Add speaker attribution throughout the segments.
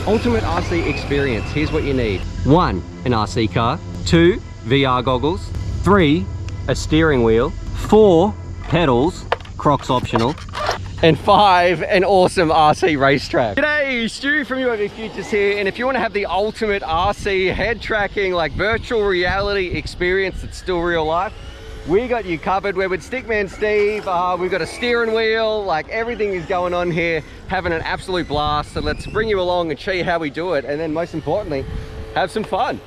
Speaker 1: Ultimate RC experience. Here's what you need. 1, an RC car. 2, VR goggles. 3, a steering wheel. 4, pedals, Crocs optional. And 5, an awesome RC racetrack. G'day, Stu from UAVfutures here, and if you want to have the ultimate RC head tracking, like virtual reality experience that's still real life, we got you covered. We're with Stickman Steve. We've got a steering wheel, like everything is going on here, having an absolute blast. So let's bring you along and show you how we do it, and then most importantly, have some fun.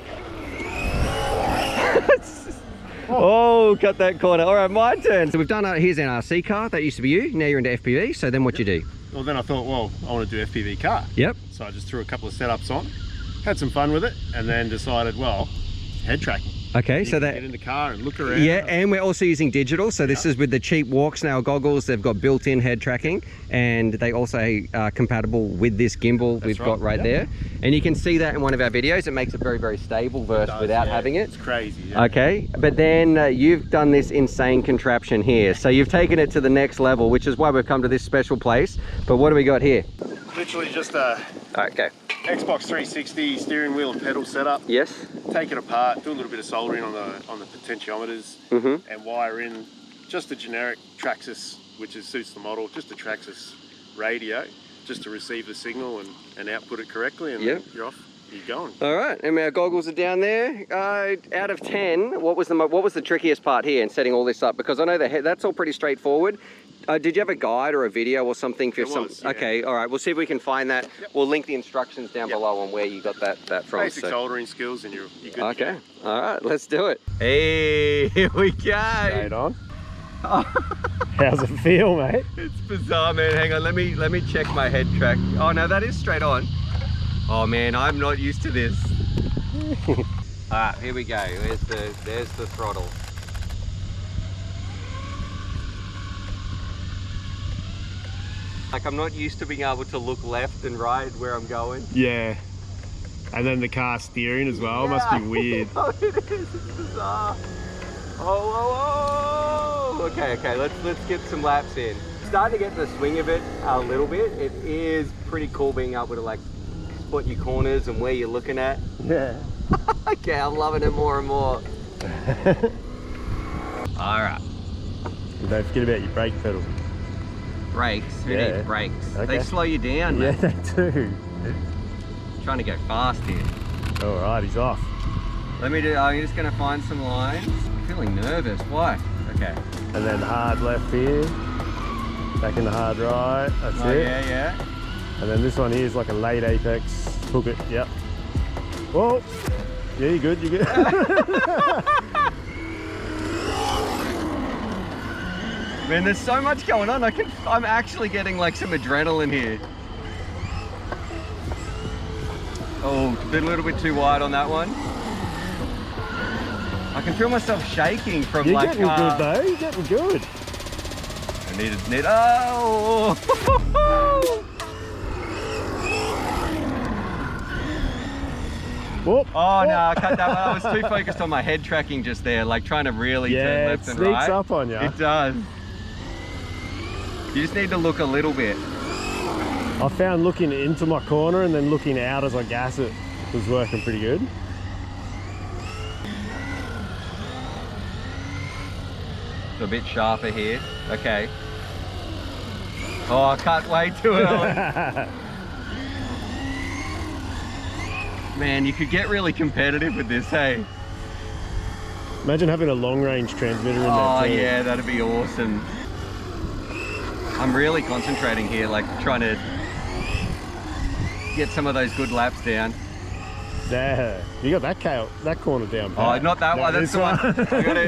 Speaker 1: Oh, cut that corner. All right, my turn. So we've done, here's an RC car. That used to be you. Now you're into FPV. So then what you do?
Speaker 2: Well, then I thought, well, I want to do FPV car.
Speaker 1: Yep.
Speaker 2: So I just threw a couple of setups on, had some fun with it, and then decided, well, head tracking.
Speaker 1: Okay, so that...
Speaker 2: Get in the car and look around.
Speaker 1: Yeah, and we're also using digital. So this is with the cheap walk snail goggles. They've got built-in head tracking, and they also are compatible with this gimbal we've got right there. And you can see that in one of our videos. It makes it very, very stable versus without having it.
Speaker 2: It's crazy. Yeah.
Speaker 1: Okay, but then you've done this insane contraption here. So you've taken it to the next level, which is why we've come to this special place. But what do we got here?
Speaker 2: Literally just a Xbox 360 steering wheel and pedal setup.
Speaker 1: Yes.
Speaker 2: Take it apart, do a little bit of soldering on the potentiometers, and wire in just a generic Traxxas, which suits the model, just a Traxxas radio, just to receive the signal and output it correctly, and then you're off. You're going. All
Speaker 1: right, and our goggles are down there. Out of 10, what was the trickiest part here in setting all this up? Because I know that's all pretty straightforward. Did you have a guide or a video or something for some?
Speaker 2: Yeah.
Speaker 1: Okay, all right. We'll see if we can find that.
Speaker 2: Yep.
Speaker 1: We'll link the instructions down below on where you got that from.
Speaker 2: Basic soldering skills, and you're good.
Speaker 1: Okay. All right, let's do it. Hey, here we go.
Speaker 2: Straight on. How's it feel, mate?
Speaker 1: It's bizarre, man. Hang on, let me check my head track. Oh no, that is straight on. Oh man, I'm not used to this. All right, here we go. There's the throttle. Like, I'm not used to being able to look left and right where I'm going.
Speaker 2: Yeah. And then the car steering as well. Must be weird.
Speaker 1: Oh, it is. It's bizarre. Oh. Okay. Let's get some laps in. Starting to get the swing of it a little bit. It is pretty cool being able to like spot your corners and where you're looking at.
Speaker 2: Yeah.
Speaker 1: Okay, I'm loving it more and more. All right.
Speaker 2: And don't forget about your brake pedal.
Speaker 1: Brakes? Who needs brakes?
Speaker 2: Okay.
Speaker 1: They slow you down,
Speaker 2: Yeah,
Speaker 1: man.
Speaker 2: they do.
Speaker 1: Trying to go fast here.
Speaker 2: All right, he's off.
Speaker 1: I'm just gonna find some lines. I'm feeling nervous, why? Okay.
Speaker 2: And then hard left here. Back into hard right, that's it.
Speaker 1: Yeah.
Speaker 2: And then this one here is like a late apex. Hook it, yep. Whoa. Yeah, you're good.
Speaker 1: Man, there's so much going on. I'm actually getting like some adrenaline here. Oh, a little bit too wide on that one. I can feel myself shaking from
Speaker 2: You're getting good though, you're getting good.
Speaker 1: I need oh!
Speaker 2: Whoop.
Speaker 1: Oh no, I cut that one. I was too focused on my head tracking just there, like trying to really turn left and right.
Speaker 2: Yeah, it sneaks up on you.
Speaker 1: It does. You just need to look a little bit.
Speaker 2: I found looking into my corner and then looking out as I gas it was working pretty good.
Speaker 1: It's a bit sharper here. Okay. Oh, I cut way too early. Man, you could get really competitive with this, hey?
Speaker 2: Imagine having a long range transmitter in there too.
Speaker 1: Oh yeah, that'd be awesome. I'm really concentrating here, like trying to get some of those good laps down.
Speaker 2: Yeah, you got that corner down.
Speaker 1: Oh, not that one, that's the one.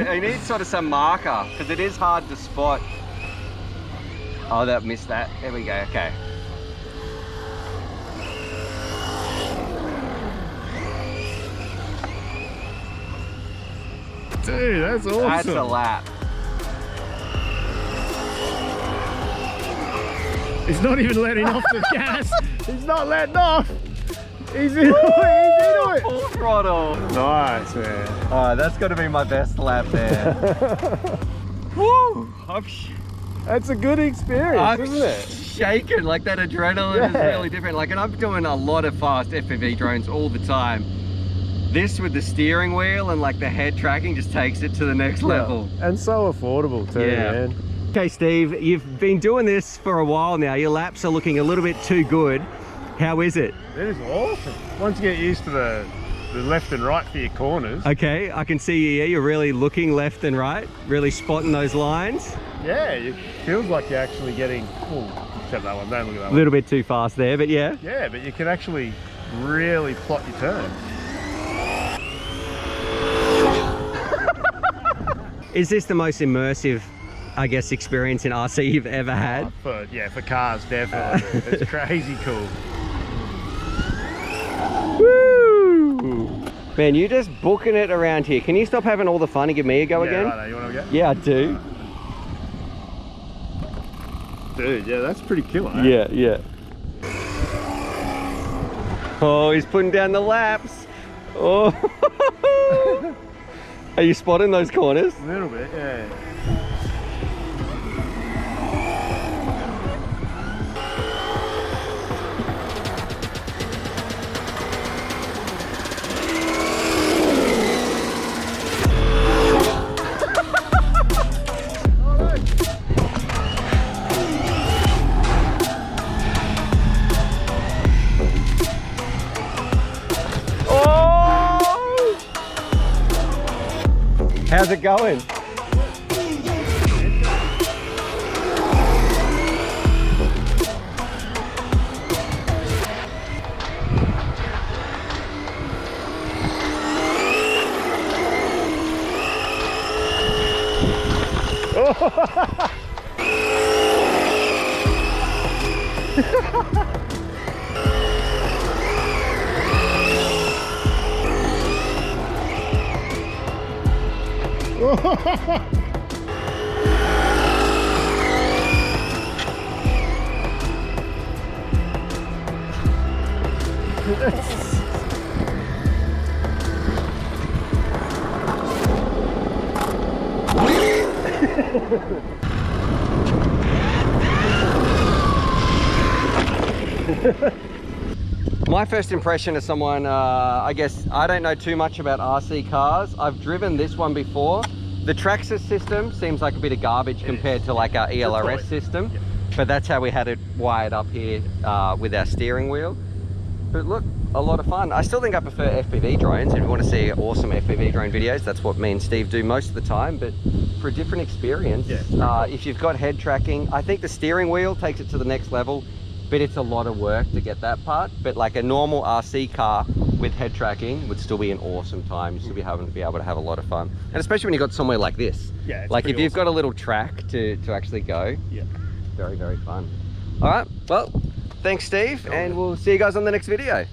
Speaker 1: I need sort of some marker, because it is hard to spot. Oh, that missed that. There we go, okay.
Speaker 2: Dude, that's awesome.
Speaker 1: That's a lap.
Speaker 2: He's not even letting off the gas. He's not letting off. He's into it.
Speaker 1: Full throttle.
Speaker 2: Nice, man.
Speaker 1: Alright, that's got to be my best lap there. Woo!
Speaker 2: That's a good experience, isn't it?
Speaker 1: shaking, like that adrenaline is really different. Like, and I'm doing a lot of fast FPV drones all the time. This with the steering wheel and like the head tracking just takes it to the next level.
Speaker 2: And so affordable too, man.
Speaker 1: Okay, Steve, you've been doing this for a while now. Your laps are looking a little bit too good. How is it?
Speaker 2: It is awesome. Once you get used to the left and right for your corners.
Speaker 1: Okay, I can see you're really looking left and right, really spotting those lines.
Speaker 2: Yeah, it feels like you're actually getting, except that one, don't look at that one.
Speaker 1: A little bit too fast there, but yeah.
Speaker 2: Yeah, but you can actually really plot your turns.
Speaker 1: Is this the most immersive, I guess, experience in RC you've ever had?
Speaker 2: For cars, definitely. It's crazy cool.
Speaker 1: Woo! Man, you're just booking it around here. Can you stop having all the fun and give me a go again?
Speaker 2: Right, you want to go?
Speaker 1: Yeah, I do.
Speaker 2: Dude, yeah, that's pretty killer. Eh?
Speaker 1: Yeah, yeah. Oh, he's putting down the laps. Oh. Are you spotting those corners?
Speaker 2: A little bit, yeah.
Speaker 1: How's it going? My first impression as someone, I guess, I don't know too much about RC cars. I've driven this one before. The Traxxas system seems like a bit of garbage compared to like our ELRS system, but that's how we had it wired up here with our steering wheel. But look, a lot of fun. I still think I prefer FPV drones. If you want to see awesome FPV drone videos, that's what me and Steve do most of the time, but for a different experience, if you've got head tracking, I think the steering wheel takes it to the next level, but it's a lot of work to get that part. But like a normal RC car with head tracking would still be an awesome time. You'll still be able to have a lot of fun, and especially when you've got somewhere like this. Yeah, like if you've got a little track to actually go. Yeah, very, very fun. All right, well, thanks Steve, and we'll see you guys on the next video.